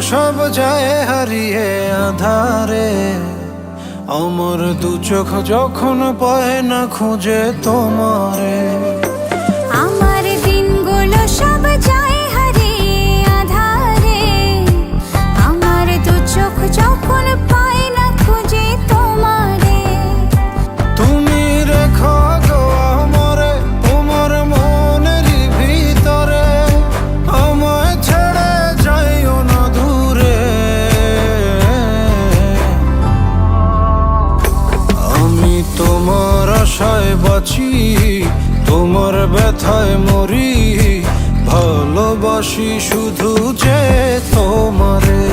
সব যায় হারিয়ে আধারে, আমার দু চোখ যখন পায় না খুঁজে তোমারে। আমার দিনগুলো সব যায় হারিয়ে আধারে, আমার দু চোখ যখন পায় না খুঁজে তোমারে। তুমি রেখো গো আমরে তোমার মনের ভিতরে, আমায় ছেড়ে যাইও না দূরে। আমি তোমার আশায় বাঁচি, তোমার ব্যথায় মরি, ভালোবাসি শুধু যে তোমারে।